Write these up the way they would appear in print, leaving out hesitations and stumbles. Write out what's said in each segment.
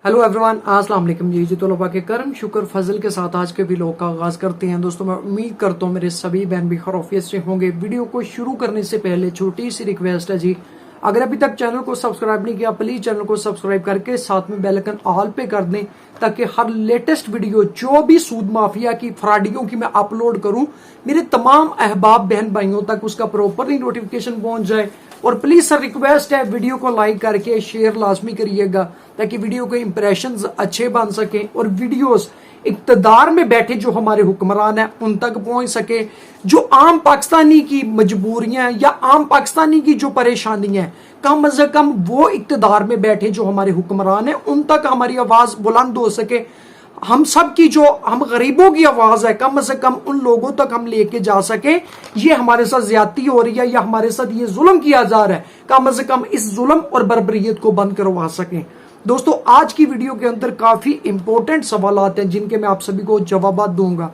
Hello everyone, अस्सलाम वालेकुम जी। तो अल्लाह के करम शुक्र फजल के साथ आज के व्लॉग का आगाज करते हैं। दोस्तों, मैं उम्मीद करता हूँ मेरे सभी बहन भी खैरियत से होंगे। वीडियो को शुरू करने से पहले छोटी सी रिक्वेस्ट है जी, अगर अभी तक चैनल को सब्सक्राइब नहीं किया प्लीज चैनल को सब्सक्राइब करके साथ में बेल आइकन ऑल पे कर दें, ताकि हर लेटेस्ट वीडियो जो भी सूद माफिया की फ्रॉडियों की मैं अपलोड करूं मेरे तमाम अहबाब बहन भाइयों तक उसका प्रॉपरली नोटिफिकेशन पहुंच जाए। और प्लीज सर रिक्वेस्ट है, वीडियो को लाइक करके शेयर लाजमी करिएगा ताकि वीडियो के इंप्रेशंस अच्छे बन सके और वीडियोस इक्तदार में बैठे जो हमारे हुक्मरान हैं उन तक पहुंच सके। जो आम पाकिस्तानी की मजबूरियां या आम पाकिस्तानी की जो परेशानियां हैं, कम से कम वो इक्तदार में बैठे जो हमारे हुक्मरान हैं उन तक हमारी आवाज बुलंद हो सके। हम सब की जो हम गरीबों की आवाज है कम से कम उन लोगों तक हम लेके जा सके। ये हमारे साथ ज्यादती हो रही है या हमारे साथ ये जुल्म किया जा रहा है, कम से कम इस जुल्म और बर्बरियत को बंद करवा सकें। दोस्तों, आज की वीडियो के अंदर काफी इंपॉर्टेंट सवाल हैं जिनके मैं आप सभी को जवाब दूंगा।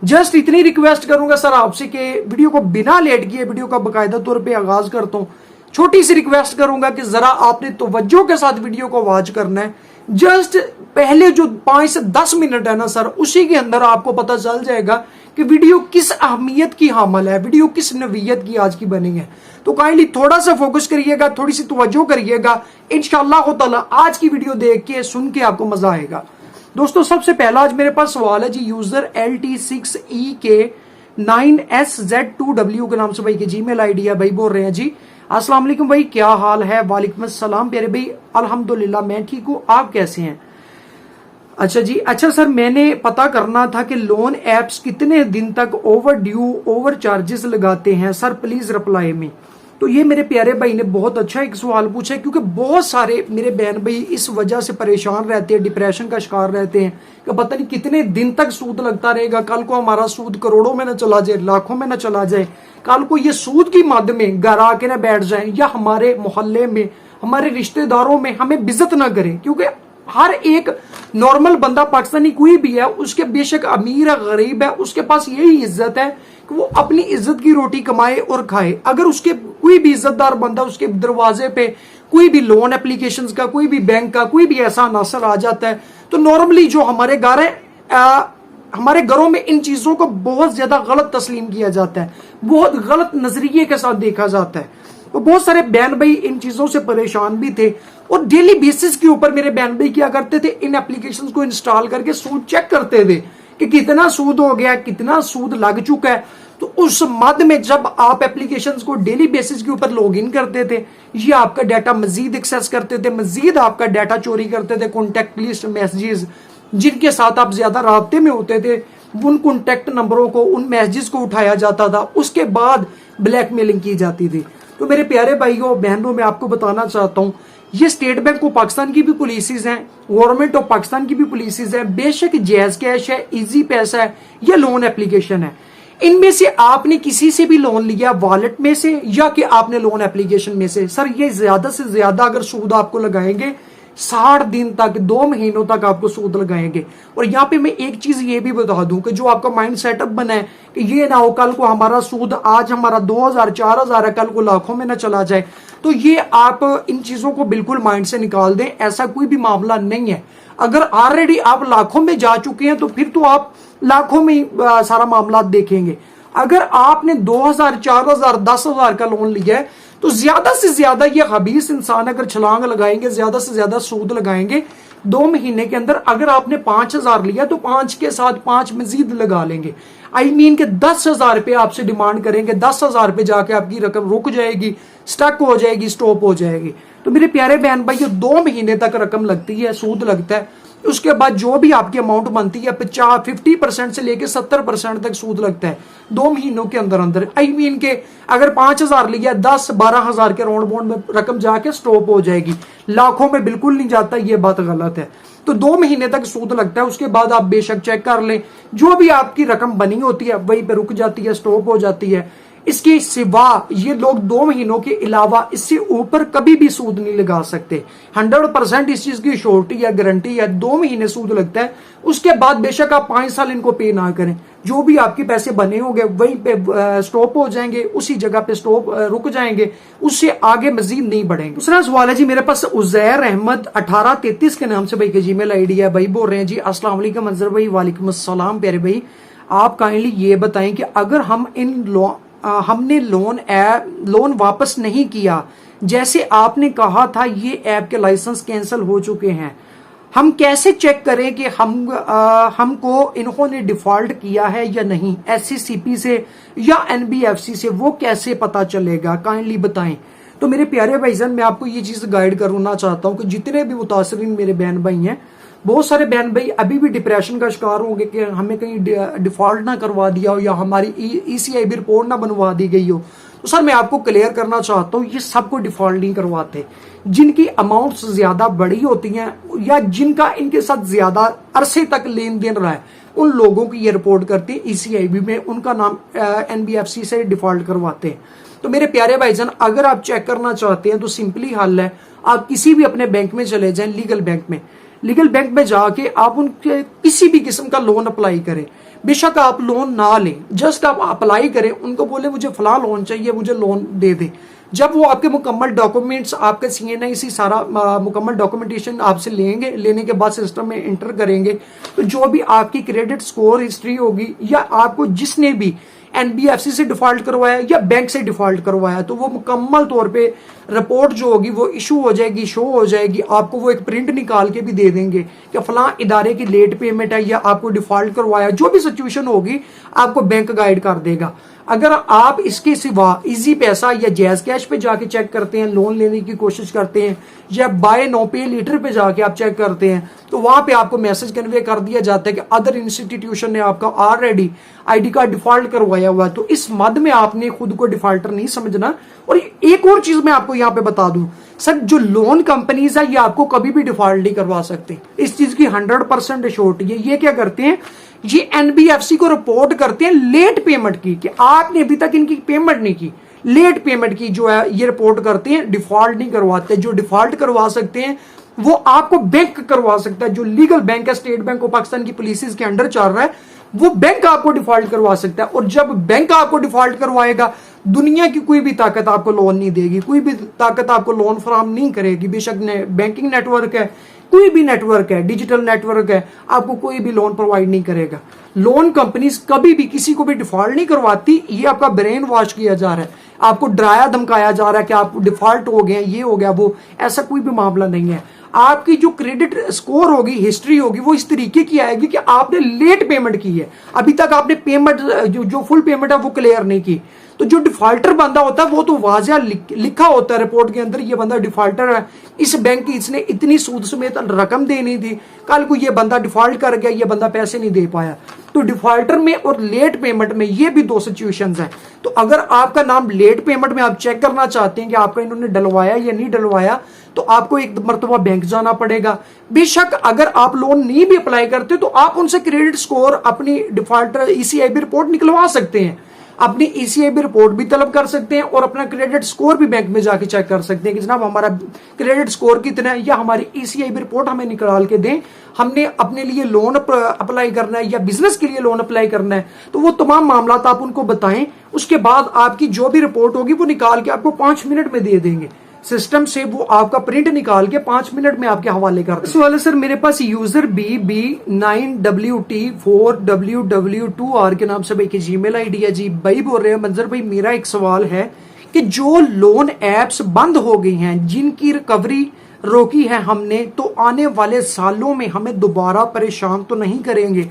जस्ट इतनी रिक्वेस्ट करूंगा सर आपसे कि वीडियो को बिना लेट किए वीडियो का बाकायदा तौर पर आगाज करता हूं। छोटी सी रिक्वेस्ट करूंगा कि जरा आपने तवज्जो के साथ वीडियो को वॉच करना है। जस्ट पहले जो 5 से 10 मिनट है ना सर, उसी के अंदर आपको पता चल जाएगा कि वीडियो किस अहमियत की हामल है, वीडियो किस नवीयत की आज की बनी है। तो काइंडली थोड़ा सा फोकस करिएगा, थोड़ी सी तवज्जो करिएगा। इंशाअल्लाह ताला आज की वीडियो देख के सुन के आपको मजा आएगा। दोस्तों, सबसे पहला आज मेरे पास सवाल है जी, यूजर LT6EK9SZ2W के नाम से भाई की जीमेल आईडी है। भाई बोल रहे हैं जी, अस्सलाम वालेकुम भाई, क्या हाल है? वालेकुम अस्सलाम प्यारे भाई, अल्हम्दुलिल्लाह मैं ठीक हूँ, आप कैसे हैं? अच्छा जी, अच्छा सर, मैंने पता करना था कि लोन एप्स कितने दिन तक ओवर ड्यू ओवर चार्जेस लगाते हैं सर, प्लीज रिप्लाई में। तो ये मेरे प्यारे भाई ने बहुत अच्छा एक सवाल पूछा है, क्योंकि बहुत सारे मेरे बहन भाई इस वजह से परेशान रहते हैं, डिप्रेशन का शिकार रहते हैं कि पता नहीं कितने दिन तक सूद लगता रहेगा। कल को हमारा सूद करोड़ों में न चला जाए, लाखों में न चला जाए, कल को ये सूद की मद में घर आके ना बैठ जाए या हमारे मोहल्ले में हमारे रिश्तेदारों में हमें बेइज्जत ना करें। क्योंकि हर एक नॉर्मल बंदा पाकिस्तानी कोई भी है, उसके बेशक अमीर है गरीब है, उसके पास यही इज्जत है कि वो अपनी इज्जत की रोटी कमाए और खाए। अगर उसके कोई भी इज्जतदार बंदा उसके दरवाजे पे कोई भी लोन एप्लीकेशंस का, कोई भी बैंक का कोई भी ऐसा नासर आ जाता है, तो नॉर्मली जो हमारे घर है, हमारे घरों में इन चीजों को बहुत ज्यादा गलत तस्लीम किया जाता है, बहुत गलत नजरिए के साथ देखा जाता है। तो बहुत सारे बहन भाई इन चीजों से परेशान भी थे और डेली बेसिस के ऊपर मेरे बहन भाई क्या करते थे, इन एप्लीकेशंस को इंस्टॉल करके सूद चेक करते थे कि कितना सूद हो गया, कितना सूद लग चुका है। तो उस मद में जब आप एप्लीकेशंस को डेली बेसिस के ऊपर लॉग इन करते थे, ये आपका डाटा मजीद एक्सेस करते थे, मजीद आपका डाटा चोरी करते थे। कॉन्टेक्ट लिस्ट मैसेजेस जिनके साथ आप ज्यादा राब्ते में होते थे, उन कॉन्टेक्ट नंबरों को, उन मैसेजेस को उठाया जाता था, उसके बाद ब्लैकमेलिंग की जाती थी। तो मेरे प्यारे भाइयों बहनों, मैं आपको बताना चाहता हूं, ये स्टेट बैंक ऑफ पाकिस्तान की भी पॉलिसीज हैं, गवर्नमेंट ऑफ पाकिस्तान की भी पॉलिसीज हैं। बेशक जैज कैश है, इजी पैसा है या लोन एप्लीकेशन है, इनमें से आपने किसी से भी लोन लिया, वॉलेट में से या कि आपने लोन एप्लीकेशन में से, सर ये ज्यादा से ज्यादा अगर सूद आपको लगाएंगे 60 दिन तक, 2 महीनों तक आपको सूद लगाएंगे। और यहाँ पे मैं एक चीज ये भी बता दूं कि जो आपका माइंड सेटअप बना है कि ये ना हो कल को हमारा सूद आज हमारा 2000 4000 है, कल को लाखों में ना चला जाए, तो ये आप इन चीजों को बिल्कुल माइंड से निकाल दें। ऐसा कोई भी मामला नहीं है। अगर ऑलरेडी आप लाखों में जा चुके हैं तो फिर तो आप लाखों में सारा मामला देखेंगे। अगर आपने 2000 4000 10,000 का लोन लिया है तो ज्यादा से ज्यादा ये हबीस इंसान अगर छलांग लगाएंगे, ज्यादा से ज्यादा सूद लगाएंगे 2 महीने के अंदर। अगर आपने 5,000 लिया तो 5 के साथ 5 मजीद लगा लेंगे। आई मीन के 10,000 पे आपसे डिमांड करेंगे, 10,000 पे जाके आपकी रकम रुक जाएगी, स्टक हो जाएगी, स्टॉप हो जाएगी। तो मेरे प्यारे बहन भाई, 2 महीने तक रकम लगती है, सूद लगता है। उसके बाद जो भी आपकी अमाउंट बनती है 50% से लेके 70% तक सूद लगता है 2 महीनों के अंदर अंदर। आई मीन के अगर 5,000 लिया, 10-12,000 के राउंड बाउंड में रकम जाके स्टॉप हो जाएगी, लाखों में बिल्कुल नहीं जाता, ये बात गलत है। तो 2 महीने तक सूद लगता है। उसके बाद आप बेशक चेक कर लें, जो भी आपकी रकम बनी होती है वहीं पे रुक जाती है, स्टॉप हो जाती है। इसके सिवा ये लोग 2 महीनों के अलावा इससे ऊपर कभी भी सूद नहीं लगा सकते। 100% इस चीज की श्योरिटी या गारंटी है, 2 महीने सूद लगता है, उसके बाद बेशक आप 5 साल इनको पे ना करें, जो भी आपके पैसे बने होंगे वहीं पे स्टॉप हो जाएंगे, उसी जगह पे स्टॉप रुक जाएंगे, उससे आगे मजीद नहीं बढ़ेंगे। दूसरा सवाल है जी मेरे पास उजैर अहमद 1833 के नाम से भाई के जीमेल आईडी है। भाई बोल रहे हैं जी अस्सलाम वालेकुम अंजर भाई। वालेकुम अस्सलाम प्यारे भाई, आप काइंडली ये बताएं कि अगर हम हमने लोन वापस नहीं किया, जैसे आपने कहा था ये ऐप के लाइसेंस कैंसिल हो चुके हैं, हम कैसे चेक करें कि हमको इन्होंने डिफॉल्ट किया है या नहीं? SCCP से या NBFC से, वो कैसे पता चलेगा? काइंडली बताएं। तो मेरे प्यारे भाईजान, मैं आपको ये चीज गाइड करना चाहता हूं कि जितने भी मुतासरीन मेरे बहन भाई हैं, बहुत सारे बहन भाई अभी भी डिप्रेशन का शिकार होंगे कि हमें कहीं डिफॉल्ट ना करवा दिया हो या हमारी ECIB रिपोर्ट ना बनवा दी गई हो। तो सर मैं आपको क्लियर करना चाहता हूँ, ये सबको डिफॉल्ट नहीं करवाते। जिनकी अमाउंट्स ज्यादा बड़ी होती हैं या जिनका इनके साथ ज्यादा अरसे तक लेन देन रहा है, उन लोगों की ये रिपोर्ट करते हैं ECIB में, उनका नाम NBFC से डिफॉल्ट करवाते हैं। तो मेरे प्यारे भाईजान, अगर आप चेक करना चाहते हैं तो सिंपली हल है, आप किसी भी अपने बैंक में चले जाएं, लीगल बैंक में जाके आप उनके किसी भी किस्म का लोन अप्लाई करें। बेशक आप लोन ना लें, जस्ट आप अप्लाई करें, उनको बोले मुझे फला लोन चाहिए, मुझे लोन दे दें। जब वो आपके मुकम्मल डॉक्यूमेंट्स, आपका CNIC सारा मुकम्मल डॉक्यूमेंटेशन आपसे लेंगे, लेने के बाद सिस्टम में इंटर करेंगे, तो जो भी आपकी क्रेडिट स्कोर हिस्ट्री होगी या आपको जिसने भी NBFC से डिफॉल्ट करवाया या बैंक से डिफॉल्ट करवाया, तो वो मुकम्मल तौर पे रिपोर्ट जो होगी वो इशू हो जाएगी, शो हो जाएगी। आपको वो एक प्रिंट निकाल के भी दे देंगे कि फलां इदारे की लेट पेमेंट है या आपको डिफॉल्ट करवाया, जो भी सिचुएशन होगी आपको बैंक गाइड कर देगा। अगर आप इसके सिवा इजी पैसा या जैज कैश पे जाके चेक करते हैं, लोन लेने की कोशिश करते हैं, या बाय नो पे लीटर पे जाके आप चेक करते हैं, तो वहां पे आपको मैसेज कन्वे कर दिया जाता है कि अदर इंस्टीट्यूशन ने आपका ऑलरेडी ID कार्ड डिफॉल्ट करवाया हुआ है। तो इस मद में आपने खुद को डिफॉल्टर नहीं समझना। और एक और चीज मैं आपको यहाँ पे बता दूं सर, जो लोन कंपनीज है ये आपको कभी भी डिफॉल्ट नहीं करवा सकते, इस चीज की 100% श्योरिटी है। ये क्या करते हैं, ये NBFC को रिपोर्ट करते हैं लेट पेमेंट की, कि आपने अभी तक इनकी पेमेंट नहीं की, लेट पेमेंट की जो है ये रिपोर्ट करते हैं, डिफॉल्ट नहीं करवाते। जो डिफॉल्ट करवा सकते हैं वो आपको बैंक करवा सकता है, जो लीगल बैंक है, स्टेट बैंक ऑफ पाकिस्तान की पॉलिसीज के अंडर चल रहा है, वो बैंक आपको डिफॉल्ट करवा सकता है। और जब बैंक आपको डिफॉल्ट करवाएगा, दुनिया की कोई भी ताकत आपको लोन नहीं देगी, कोई भी ताकत आपको लोन फराहम नहीं करेगी। बेशक बैंकिंग नेटवर्क है, कोई भी नेटवर्क है, डिजिटल नेटवर्क है, आपको कोई भी लोन प्रोवाइड नहीं करेगा। लोन कंपनीज कभी भी किसी को भी डिफॉल्ट नहीं करवाती। ये आपका ब्रेन वॉश किया जा रहा है, आपको डराया धमकाया जा रहा है कि आप डिफॉल्ट हो गए, ये हो गया, वो, ऐसा कोई भी मामला नहीं है। आपकी जो क्रेडिट स्कोर होगी, हिस्ट्री होगी, वो इस तरीके की आएगी कि आपने लेट पेमेंट की है, अभी तक आपने पेमेंट जो फुल पेमेंट है वो क्लियर नहीं की। तो जो डिफॉल्टर बंदा होता है वो तो वाजिया लिखा होता है रिपोर्ट के अंदर, ये बंदा डिफॉल्टर है, इस बैंक की इसने इतनी सूद समेत रकम देनी थी, कल को ये बंदा डिफॉल्ट कर गया, ये बंदा पैसे नहीं दे पाया। तो डिफॉल्टर में और लेट पेमेंट में ये भी 2 सिचुएशंस हैं। तो अगर आपका नाम लेट पेमेंट में आप चेक करना चाहते हैं कि आपका इन्होंने डलवाया या नहीं डलवाया, तो आपको एक मरतबा बैंक जाना पड़ेगा। बेशक अगर आप लोन नहीं भी अप्लाई करते तो आप उनसे क्रेडिट स्कोर, अपनी डिफॉल्टर ECIB रिपोर्ट निकलवा सकते हैं, अपनी ECIB रिपोर्ट भी तलब कर सकते हैं और अपना क्रेडिट स्कोर भी बैंक में जाके चेक कर सकते हैं कि जनाब हमारा क्रेडिट स्कोर कितना है, या हमारी ECIB रिपोर्ट हमें निकाल के दें, हमने अपने लिए लोन अप्लाई करना है या बिजनेस के लिए लोन अप्लाई करना है। तो वो तमाम मामला आप उनको बताएं, उसके बाद आपकी जो भी रिपोर्ट होगी वो निकाल के आपको 5 मिनट में दे देंगे। सिस्टम से वो आपका प्रिंट निकाल के 5 मिनट में आपके हवाले कर दें। सवाल है सर, मेरे पास यूजर BB9WT4WW2R के नाम से भाई की जीमेल आईडी है जी। भाई बोल रहे हैं मंजर भाई, मेरा एक सवाल है कि जो लोन एप्स बंद हो गई हैं, जिनकी रिकवरी रोकी है हमने, तो आने वाले सालों में हमें दोबारा परेशान तो नहीं करेंगे?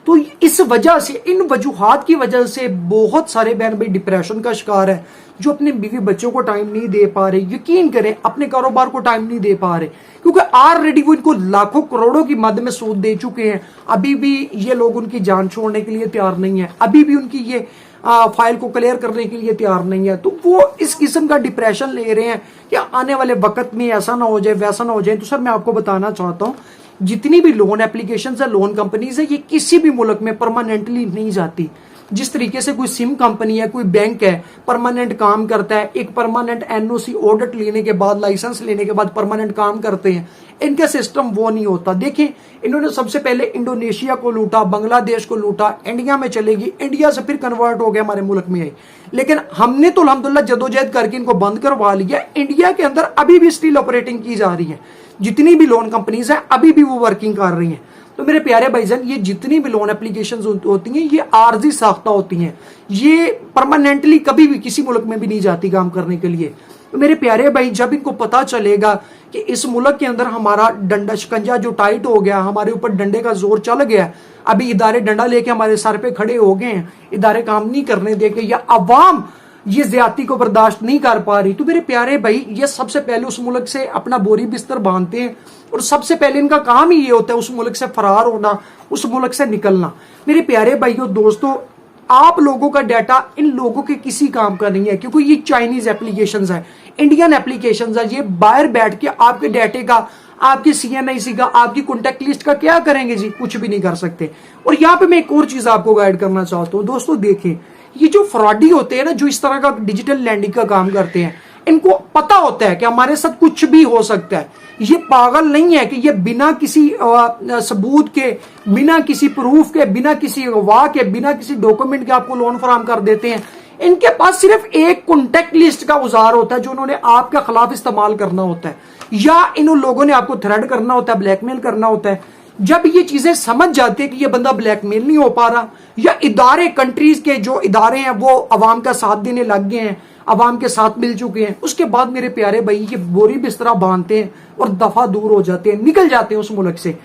तो इस वजह से, इन वजूहात की वजह से बहुत सारे बहन भाई डिप्रेशन का शिकार है, जो अपने बीवी बच्चों को टाइम नहीं दे पा रहे, यकीन करें अपने कारोबार को टाइम नहीं दे पा रहे, क्योंकि ऑलरेडी वो इनको लाखों करोड़ों की मद में सूद दे चुके हैं। अभी भी ये लोग उनकी जान छोड़ने के लिए तैयार नहीं है, अभी भी उनकी ये फाइल को क्लियर करने के लिए तैयार नहीं है। तो वो इस किस्म का डिप्रेशन ले रहे हैं कि आने वाले वक्त में ऐसा ना हो जाए, वैसा ना हो जाए। तो सर मैं आपको बताना चाहता हूँ, जितनी भी लोन एप्लीकेशन है, लोन कंपनीज है, ये किसी भी मुल्क में परमानेंटली नहीं जाती। जिस तरीके से कोई सिम कंपनी है, कोई बैंक है, परमानेंट काम करता है, एक परमानेंट एनओसी ऑडिट लेने के बाद, लाइसेंस लेने के बाद परमानेंट काम करते हैं, इनका सिस्टम वो नहीं होता। देखें, इन्होंने सबसे पहले इंडोनेशिया को लूटा, बांग्लादेश को लूटा, इंडिया में चलेगी, इंडिया से फिर कन्वर्ट हो गया, हमारे मुल्क में आई। लेकिन हमने तो अल्हम्दुलिल्लाह जदोजहद करके इनको बंद करवा लिया। इंडिया के अंदर अभी भी स्टिल ऑपरेटिंग की जा रही है, जितनी भी लोन कंपनीज है अभी भी वो वर्किंग कर रही हैं। तो मेरे प्यारे भाईजान, ये जितनी भी लोन एप्लीकेशंस होती हैं, ये आर्जी साख्ता होती हैं, ये परमानेंटली कभी भी किसी मुल्क में भी नहीं जाती काम करने के लिए। तो मेरे प्यारे भाई, जब इनको पता चलेगा कि इस मुल्क के अंदर हमारा डंडा शिकंजा जो टाइट हो गया, हमारे ऊपर डंडे का जोर चल गया, अभी इदारे डंडा लेके हमारे सर पे खड़े हो गए हैं, इदारे काम नहीं करने देके, या अवाम ये ज्यादती को बर्दाश्त नहीं कर पा रही, तो मेरे प्यारे भाई, ये सबसे पहले उस मुल्क से अपना बोरी बिस्तर बांधते हैं और सबसे पहले इनका काम ही ये होता है उस मुल्क से फरार होना, उस मुल्क से निकलना। मेरे प्यारे भाइयों दोस्तों, आप लोगों का डाटा इन लोगों के किसी काम का नहीं है, क्योंकि ये चाइनीज एप्लीकेशंस है, इंडियन एप्लीकेशंस है। ये बाहर बैठ के आपके डाटे का, आपकी सीएनआईसी का, आपकी कॉन्टेक्ट लिस्ट का क्या करेंगे जी? कुछ भी नहीं कर सकते। और यहाँ पे मैं एक और चीज आपको गाइड करना चाहता हूँ दोस्तों, देखें, ये जो फ्रॉडी होते हैं ना, जो इस तरह का डिजिटल लैंडिंग का काम करते हैं, इनको पता होता है कि हमारे साथ कुछ भी हो सकता है। ये पागल नहीं है कि ये बिना किसी सबूत के, बिना किसी प्रूफ के, बिना किसी गवाह के, बिना किसी डॉक्यूमेंट के आपको लोन फराहम कर देते हैं। इनके पास सिर्फ एक कॉन्टेक्ट लिस्ट का उजार होता है जो उन्होंने आपके खिलाफ इस्तेमाल करना होता है, या इन लोगों ने आपको थ्रेड करना होता है, ब्लैकमेल करना होता है। जब ये चीजें समझ जाते हैं कि ये बंदा ब्लैकमेल नहीं हो पा रहा, या इदारे, कंट्रीज के जो इदारे हैं वो अवाम का साथ देने लग गए हैं, अवाम के साथ मिल चुके हैं, उसके बाद मेरे प्यारे भाई ये बोरी बिस्तरा बांधते हैं और दफा दूर हो जाते हैं, निकल जाते हैं उस मुल्क से।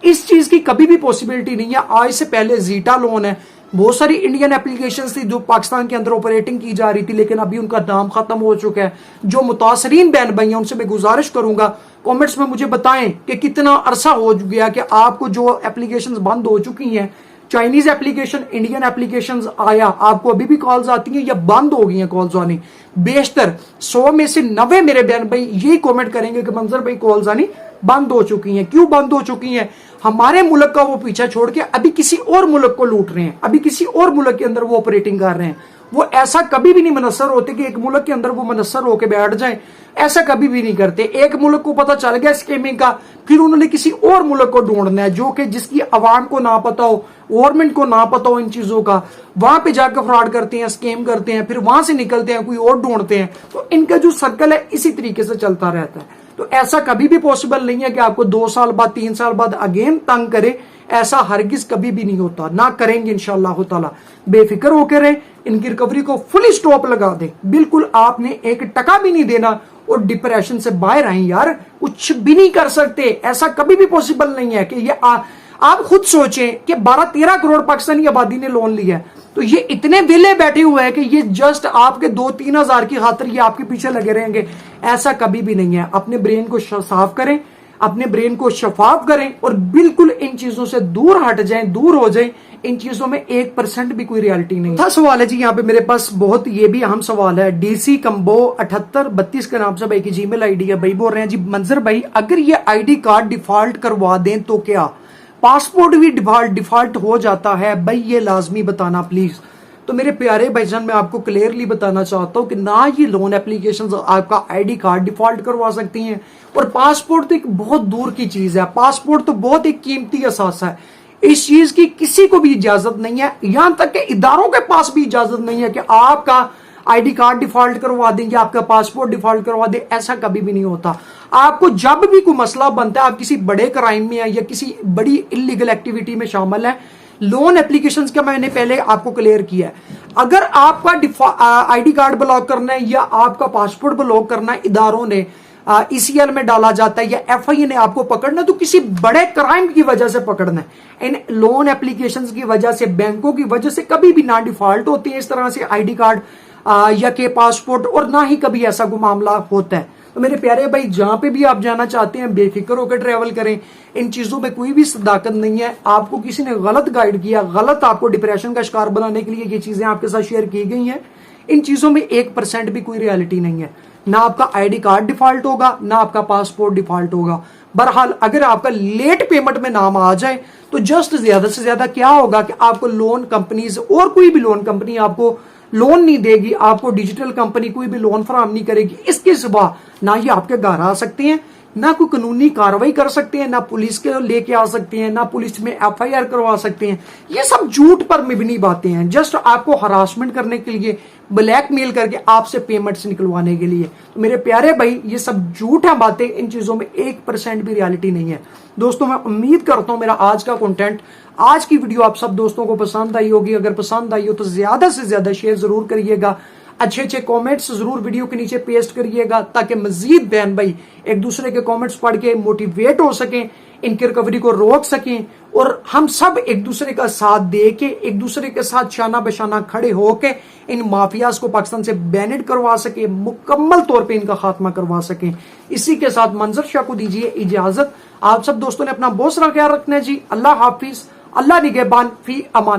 इस चीज की कभी भी पॉसिबिलिटी नहीं है। आज से पहले जीटा लोन है, बहुत सारी इंडियन एप्लीकेशंस थी जो पाकिस्तान के अंदर ऑपरेटिंग की जा रही थी, लेकिन अभी उनका नाम खत्म हो चुका है। जो मुतासरीन बहन भाई हैं उनसे मैं गुजारिश करूंगा, कमेंट्स में मुझे बताएं कि कितना अरसा हो गया कि आपको जो एप्लीकेशंस बंद हो चुकी हैं, चाइनीज एप्लीकेशन, इंडियन एप्लीकेशंस आया, आपको अभी भी कॉल्स आती हैं या बंद हो गई हैं कॉल्स आनी? बेशतर 100 में से 90 मेरे बहन भाई यही कमेंट करेंगे कि मंजर भाई कॉल्स आनी बंद हो चुकी हैं। क्यों बंद हो चुकी हैं? हमारे मुल्क का वो पीछा छोड़ के अभी किसी और मुल्क को लूट रहे हैं, अभी किसी और मुल्क के अंदर वो ऑपरेटिंग कर रहे हैं। वो ऐसा कभी भी नहीं मनसर होते कि एक मुल्क के अंदर वो मनसर होकर बैठ जाए, ऐसा कभी भी नहीं करते। एक मुल्क को पता चल गया स्कीमिंग का, फिर उन्होंने किसी और मुल्क को ढूंढना है जो कि जिसकी अवाम को ना पता हो, गवर्नमेंट को ना पता हो इन चीजों का, वहां पे जाकर फ्रॉड करते हैं, स्कीम करते हैं, फिर वहां से निकलते हैं, कोई और ढूंढते हैं। तो इनका जो सर्कल है इसी तरीके से चलता रहता है। तो ऐसा कभी भी पॉसिबल नहीं है कि आपको 2 साल बाद, 3 साल बाद अगेन तंग करे, ऐसा हरगिज कभी भी नहीं होता, ना करेंगे इंशाअल्लाह ताला। बेफिक्र होकर रहे, इनकी रिकवरी को फुली स्टॉप लगा दें, बिल्कुल आपने 1 टका भी नहीं देना और डिप्रेशन से बाहर आए। यार कुछ भी नहीं कर सकते, ऐसा कभी भी पॉसिबल नहीं है कि ये आप खुद सोचें कि 12-13 करोड़ पाकिस्तानी आबादी ने लोन लिया है, तो ये इतने विले बैठे हुए हैं कि ये जस्ट आपके 2-3 हजार की खातिर ये आपके पीछे लगे रहेंगे, ऐसा कभी भी नहीं है। अपने ब्रेन को साफ करें, अपने ब्रेन को शफाफ करें और बिल्कुल इन चीजों से दूर हट जाएं, दूर हो जाएं। इन चीजों में 1% भी कोई रियलिटी नहीं। था सवाल है जी यहाँ पे मेरे पास, बहुत ये भी अहम सवाल है। डीसी कंबो 7832 के नाम से भाई की जीमेल आईडी है। भाई बोल रहे हैं जी, मंजर भाई अगर ये आईडी कार्ड डिफॉल्ट करवा दें तो क्या पासपोर्ट भी डिफॉल्ट हो जाता है? भाई ये लाजमी बताना प्लीज। तो मेरे प्यारे भाईजान, मैं आपको क्लियरली बताना चाहता हूं कि ना ये लोन एप्लीकेशंस आपका आईडी कार्ड डिफॉल्ट करवा सकती हैं, और पासपोर्ट तो एक बहुत दूर की चीज है। पासपोर्ट तो बहुत एक कीमती असासा है, इस चीज की किसी को भी इजाजत नहीं है, यहां तक कि इदारों के पास भी इजाजत नहीं है कि आपका आईडी कार्ड डिफॉल्ट करवा दें या आपका पासपोर्ट डिफॉल्ट करवा दें। ऐसा कभी भी नहीं होता। आपको जब भी कोई मसला बनता है, आप किसी बड़े क्राइम में है या किसी बड़ी इलीगल एक्टिविटी में शामिल है, लोन एप्लीकेशंस का मैंने पहले आपको क्लियर किया है, अगर आपका आईडी कार्ड ब्लॉक करना है या आपका पासपोर्ट ब्लॉक करना है, इदारों ने ईसीएल में डाला जाता है या एफआईए ने आपको पकड़ना, तो किसी बड़े क्राइम की वजह से पकड़ना है। इन लोन एप्लीकेशंस की वजह से, बैंकों की वजह से कभी भी ना डिफॉल्ट होती है इस तरह से आईडी कार्ड या के पासपोर्ट, और ना ही कभी ऐसा कोई मामला होता है। तो मेरे प्यारे भाई, जहां पे भी आप जाना चाहते हैं बेफिक्र होकर ट्रेवल करें। इन चीजों में कोई भी सदाकत नहीं है। आपको किसी ने गलत गाइड किया, गलत आपको डिप्रेशन का शिकार बनाने के लिए ये चीजें आपके साथ शेयर की गई हैं, इन चीजों में 1% भी कोई रियलिटी नहीं है। ना आपका आईडी कार्ड डिफॉल्ट होगा, ना आपका पासपोर्ट डिफॉल्ट होगा। बहरहाल अगर आपका लेट पेमेंट में नाम आ जाए तो जस्ट ज्यादा से ज्यादा क्या होगा कि आपको लोन कंपनीज और कोई भी लोन कंपनी आपको लोन नहीं देगी, आपको डिजिटल कंपनी कोई भी लोन फराहम नहीं करेगी। इसके सिवा ना ही आपके घर आ सकते हैं, ना कोई कानूनी कार्रवाई कर सकते हैं, ना पुलिस के लेके आ सकते हैं, ना पुलिस में एफआईआर करवा सकते हैं। ये सब झूठ पर मबनी बातें हैं, जस्ट आपको हरासमेंट करने के लिए, ब्लैकमेल करके आपसे पेमेंट्स निकलवाने के लिए। तो मेरे प्यारे भाई ये सब झूठ है बातें, इन चीजों में 1% भी रियलिटी नहीं है। दोस्तों मैं उम्मीद करता हूं मेरा आज का कंटेंट, आज की वीडियो आप सब दोस्तों को पसंद आई होगी। अगर पसंद आई हो तो ज्यादा से ज्यादा शेयर जरूर करिएगा, अच्छे अच्छे कमेंट्स जरूर वीडियो के नीचे पेस्ट करिएगा, ताकि मजीद बहन भाई एक दूसरे के कमेंट्स पढ़ के मोटिवेट हो सकें, इनकी रिकवरी को रोक सकें, और हम सब एक दूसरे का साथ दे के, एक दूसरे के साथ शाना बशाना खड़े होके इन माफियाज को पाकिस्तान से बैन करवा सके, मुकम्मल तौर पे इनका खात्मा करवा सकें। इसी के साथ मंजर शाह को दीजिए इजाजत। आप सब दोस्तों ने अपना बहुत सारा ख्याल रखना है जी। अल्लाह हाफिज, अल्लाह निगहबान, फी अमान।